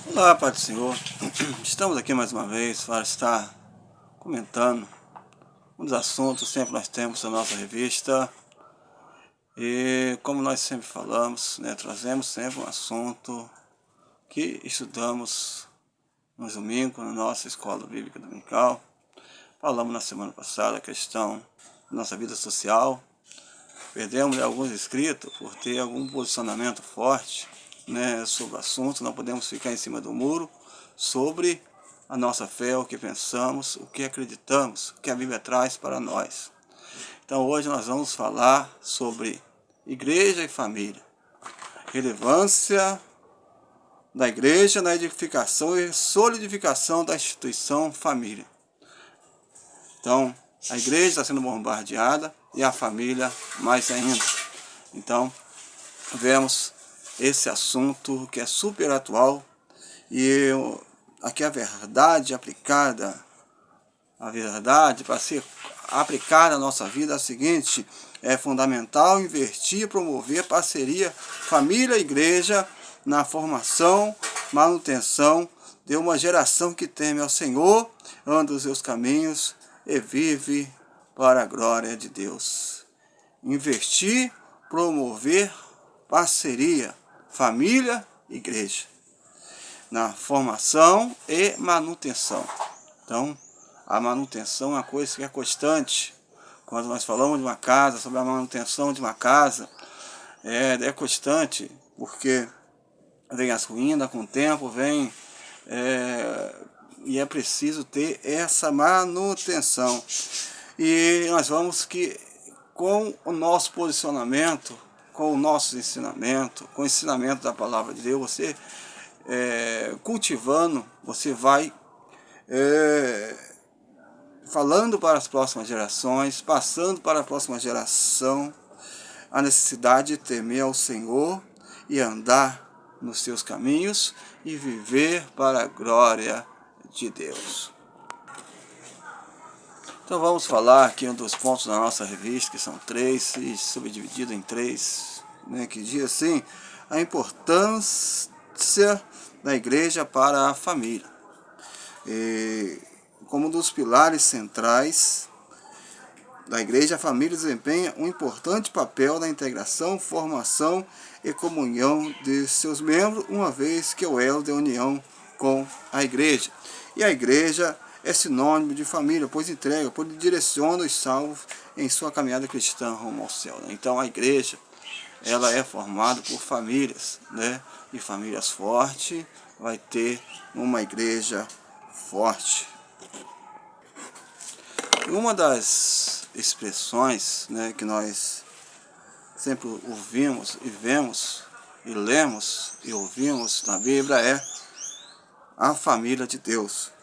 Olá, Pai do Senhor. Estamos aqui mais uma vez para estar comentando um dos assuntos sempre nós temos na nossa revista. E como nós sempre falamos, trazemos sempre um assunto que estudamos no domingo na nossa escola bíblica dominical. Falamos na semana passada a questão da nossa vida social. Perdemos alguns inscritos por ter algum posicionamento forte sobre o assunto. Não podemos ficar em cima do muro sobre a nossa fé, o que pensamos, o que acreditamos, o que a Bíblia traz para nós. Então hoje nós vamos falar sobre igreja e família. Relevância da igreja na edificação e solidificação da instituição família. Então, a igreja está sendo bombardeada e a família mais ainda. Então, vemos esse assunto que é super atual e aqui a verdade aplicada, a verdade para ser aplicada na nossa vida é a seguinte: é fundamental investir e promover parceria família e igreja na formação, manutenção de uma geração que teme ao Senhor, anda os seus caminhos e vive para a glória de Deus. Investir, promover parceria, família, igreja, na formação e manutenção. Então, a manutenção é uma coisa que é constante. Quando nós falamos de uma casa, sobre a manutenção de uma casa, é constante, porque vem as ruínas com o tempo, e é preciso ter essa manutenção. E nós vamos que com o nosso posicionamento, com o nosso ensinamento, com o ensinamento da palavra de Deus, você cultivando, você vai falando para as próximas gerações, passando para a próxima geração a necessidade de temer ao Senhor e andar nos seus caminhos e viver para a glória de Deus. Então vamos falar aqui um dos pontos da nossa revista, que são 3, e subdividido em 3, que diz assim: a importância da igreja para a família. E, como um dos pilares centrais da igreja, a família desempenha um importante papel na integração, formação e comunhão de seus membros, uma vez que é o elo de união com a igreja. E a igreja é sinônimo de família, pois entrega, pois direciona os salvos em sua caminhada cristã rumo ao céu. Então a igreja, ela é formada por famílias, e famílias fortes vai ter uma igreja forte. Uma das expressões que nós sempre ouvimos e vemos e lemos e ouvimos na Bíblia é a família de Deus.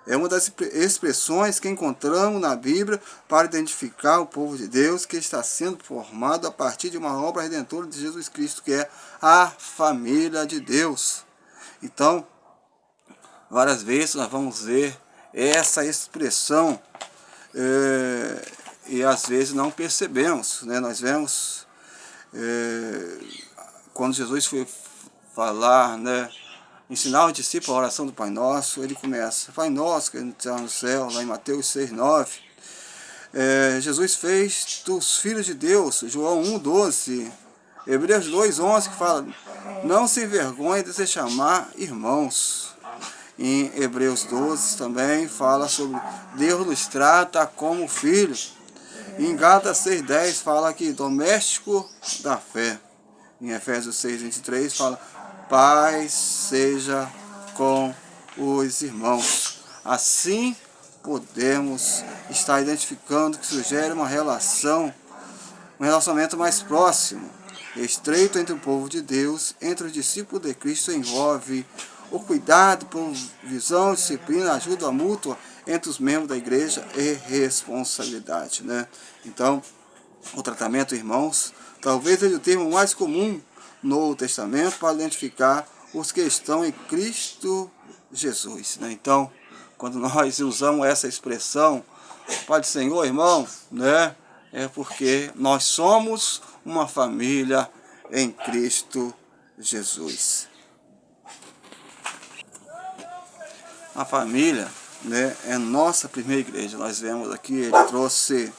É uma das expressões que encontramos na Bíblia para identificar o povo de Deus que está sendo formado a partir de uma obra redentora de Jesus Cristo, que é a família de Deus. Então, várias vezes nós vamos ver essa expressão e às vezes não percebemos. Nós vemos quando Jesus foi falar, ensinar os discípulos a oração do Pai Nosso, ele começa: Pai Nosso que está no céu, lá em Mateus 6:9. Jesus fez dos filhos de Deus, João 1:12, Hebreus 2:11, que fala: não se envergonhe de se chamar irmãos. Em Hebreus 12 também fala sobre Deus nos trata como filhos. Em Gálatas 6:10 fala que doméstico da fé. Em Efésios 6:23 fala: paz seja com os irmãos. Assim podemos estar identificando que sugere um relacionamento mais próximo, estreito entre o povo de Deus, entre os discípulos de Cristo. Envolve o cuidado, provisão, disciplina, ajuda mútua entre os membros da igreja e responsabilidade. Então, o tratamento, irmãos, talvez seja o termo mais comum no Novo Testamento para identificar os que estão em Cristo Jesus. Então, quando nós usamos essa expressão, Pai do Senhor, irmão, é porque nós somos uma família em Cristo Jesus. A família, né, é nossa primeira igreja. Nós vemos aqui, ele trouxe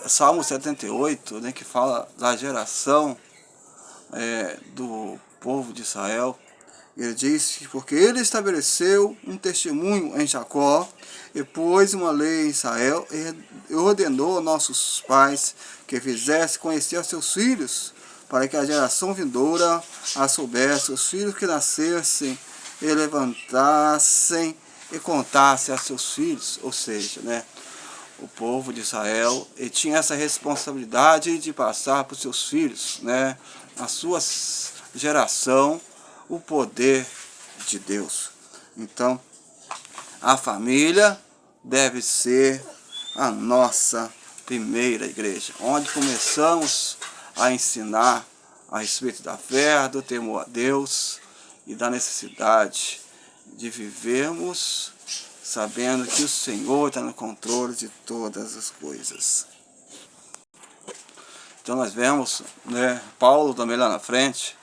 Salmo 78, né, que fala da geração do povo de Israel. Ele diz que porque ele estabeleceu um testemunho em Jacó e pôs uma lei em Israel e ordenou aos nossos pais que fizesse conhecer aos seus filhos, para que a geração vindoura a soubesse, os filhos que nascessem e levantassem e contassem a seus filhos. Ou seja, né, o povo de Israel tinha essa responsabilidade de passar para os seus filhos, né, a sua geração, o poder de Deus. Então, a família deve ser a nossa primeira igreja, onde começamos a ensinar a respeito da fé, do temor a Deus e da necessidade de vivermos sabendo que o Senhor está no controle de todas as coisas. Então nós vemos, né, Paulo também lá na frente,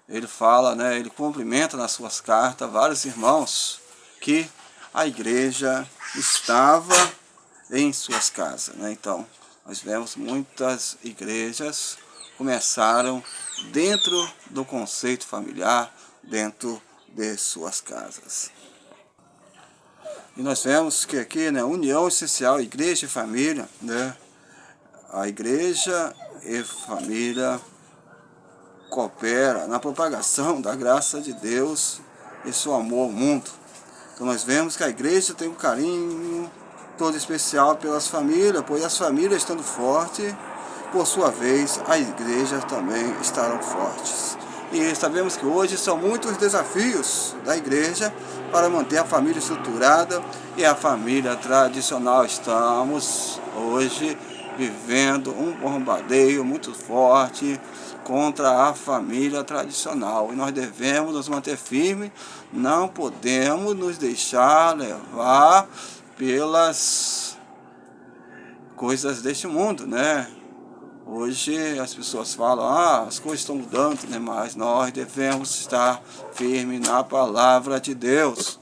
ele fala, né, ele cumprimenta nas suas cartas vários irmãos que a igreja estava em suas casas, né? Então, nós vemos muitas igrejas começaram dentro do conceito familiar, dentro de suas casas. E nós vemos que aqui, né, união essencial, igreja e família, né? A igreja e família coopera na propagação da graça de Deus e seu amor ao mundo. Então nós vemos que a igreja tem um carinho todo especial pelas famílias, pois as famílias estando fortes, por sua vez, a igreja também estarão fortes. E sabemos que hoje são muitos desafios da igreja para manter a família estruturada e a família tradicional. Estamos hoje vivendo um bombardeio muito forte contra a família tradicional. E nós devemos nos manter firmes, não podemos nos deixar levar pelas coisas deste mundo, né? Hoje as pessoas falam, as coisas estão mudando, né? Mas nós devemos estar firmes na palavra de Deus.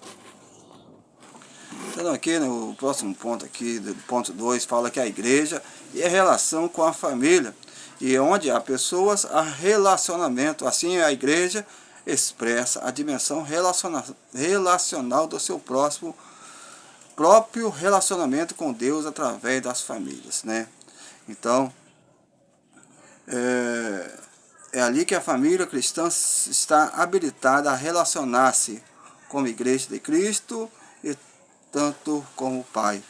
Então aqui, né, o próximo ponto aqui, do ponto 2, fala que a igreja e a relação com a família. E onde há pessoas, há relacionamento. Assim a igreja expressa a dimensão relacional do seu próprio relacionamento com Deus através das famílias, né? Então, é ali que a família cristã está habilitada a relacionar-se como igreja de Cristo e tanto como o Pai,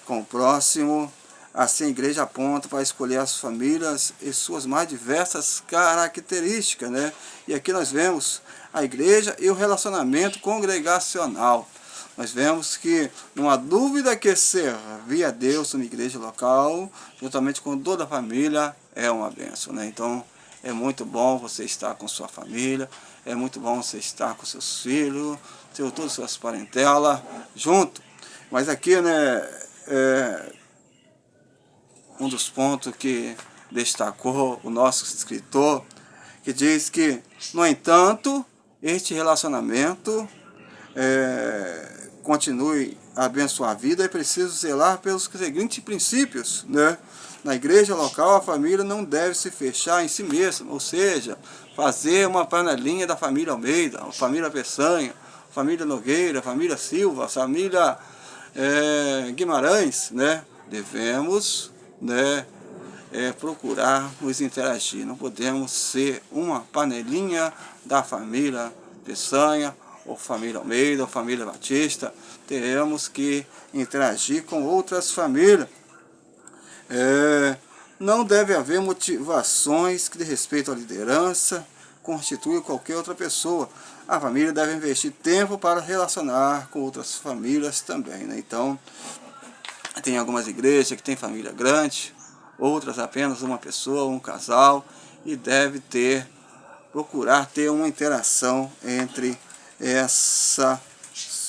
com o próximo. Assim a igreja aponta para escolher as famílias e suas mais diversas características, né? E aqui nós vemos a igreja e o relacionamento congregacional. Nós vemos que não há dúvida que servir a Deus numa igreja local, juntamente com toda a família, é uma bênção, né? Então é muito bom você estar com sua família, é muito bom você estar com seus filhos, ter todas as suas parentelas junto. Mas aqui, né, um dos pontos que destacou o nosso escritor, que diz que, no entanto, este relacionamento continue a abençoar a vida, é preciso zelar pelos seguintes princípios, né? Na igreja local, a família não deve se fechar em si mesma, ou seja, fazer uma panelinha da família Almeida, a família Peçanha, a família Nogueira, a família Silva, a família Guimarães, né? Devemos, né, procurar nos interagir. Não podemos ser uma panelinha da família Peçanha, ou família Almeida, ou família Batista. Teremos que interagir com outras famílias. Não deve haver motivações que de respeito à liderança constituam qualquer outra pessoa. A família deve investir tempo para relacionar com outras famílias também, né? Então, tem algumas igrejas que tem família grande, outras apenas uma pessoa, um casal, e deve procurar ter uma interação entre essas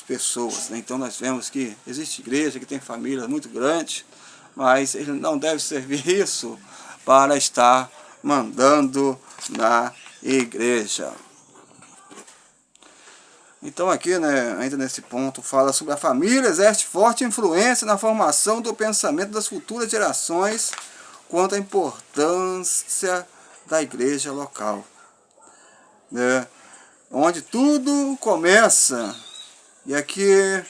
pessoas, né? Então nós vemos que existe igreja que tem família muito grande, mas ele não deve servir isso para estar mandando na igreja. Então aqui, né, ainda nesse ponto, fala sobre a família exerce forte influência na formação do pensamento das futuras gerações quanto à importância da igreja local, né, onde tudo começa. E aqui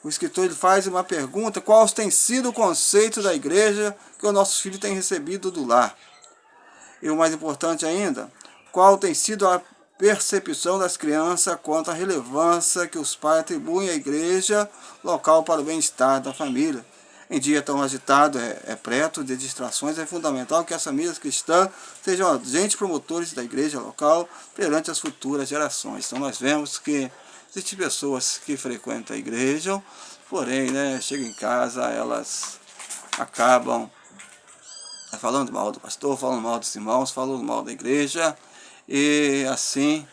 o escritor ele faz uma pergunta: qual tem sido o conceito da igreja que os nossos filhos têm recebido do lar? E o mais importante ainda, qual tem sido a percepção das crianças quanto à relevância que os pais atribuem à igreja local para o bem-estar da família? Em dia tão agitado, repleto de distrações, é fundamental que as famílias cristãs sejam agentes promotores da igreja local perante as futuras gerações. Então nós vemos que existem pessoas que frequentam a igreja, porém, né, chegam em casa, elas acabam falando mal do pastor, falando mal dos irmãos, falando mal da igreja, e assim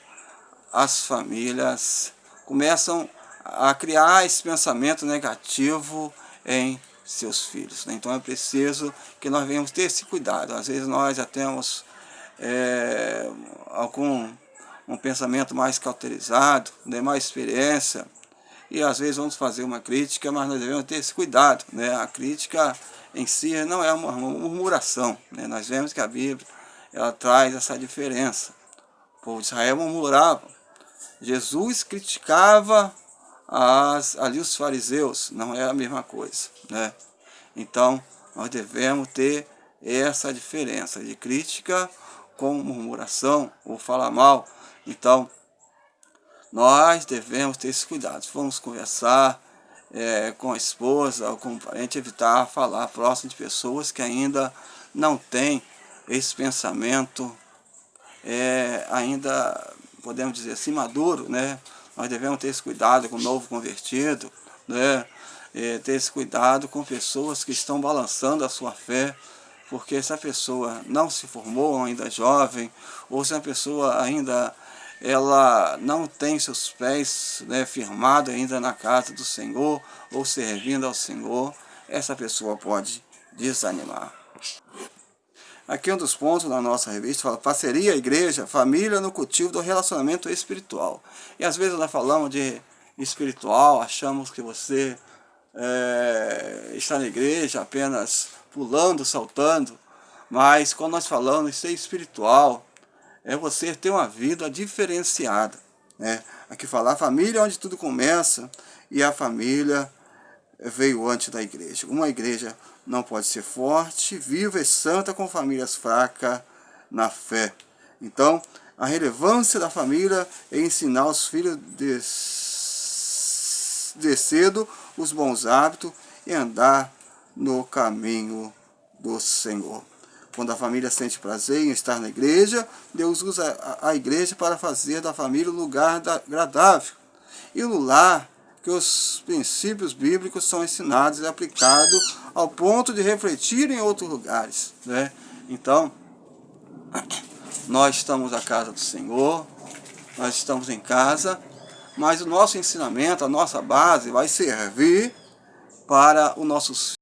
as famílias começam a criar esse pensamento negativo em seus filhos, né? Então é preciso que nós venhamos ter esse cuidado. Às vezes nós já temos um pensamento mais cauterizado, né, mais experiência, e às vezes vamos fazer uma crítica, mas nós devemos ter esse cuidado, né? A crítica em si não é uma murmuração, né? Nós vemos que a Bíblia ela traz essa diferença. O povo de Israel murmurava, Jesus criticava ali os fariseus, não é a mesma coisa, né? Então nós devemos ter essa diferença de crítica com murmuração ou falar mal. Então nós devemos ter esse cuidado. Vamos conversar com a esposa ou com o parente, evitar falar próximo de pessoas que ainda não têm esse pensamento, ainda, podemos dizer assim, maduro, né? Nós devemos ter esse cuidado com o novo convertido, né? Ter esse cuidado com pessoas que estão balançando a sua fé, porque se a pessoa não se formou ainda jovem, ou se a pessoa ainda ela não tem seus pés, né, firmados ainda na casa do Senhor, ou servindo ao Senhor, essa pessoa pode desanimar. Aqui um dos pontos da nossa revista fala: parceria, igreja, família no cultivo do relacionamento espiritual. E às vezes nós falamos de espiritual, achamos que você está na igreja apenas pulando, saltando, mas quando nós falamos de ser espiritual, é você ter uma vida diferenciada, né? Aqui falar a família onde tudo começa, e a família veio antes da igreja. Uma igreja não pode ser forte, viva e santa com famílias fracas na fé. Então, a relevância da família é ensinar os filhos de cedo os bons hábitos e andar no caminho do Senhor. Quando a família sente prazer em estar na igreja, Deus usa a igreja para fazer da família um lugar agradável. E no lar, que os princípios bíblicos são ensinados e aplicados ao ponto de refletir em outros lugares, né? Então, nós estamos na casa do Senhor, nós estamos em casa, mas o nosso ensinamento, a nossa base vai servir para os nossos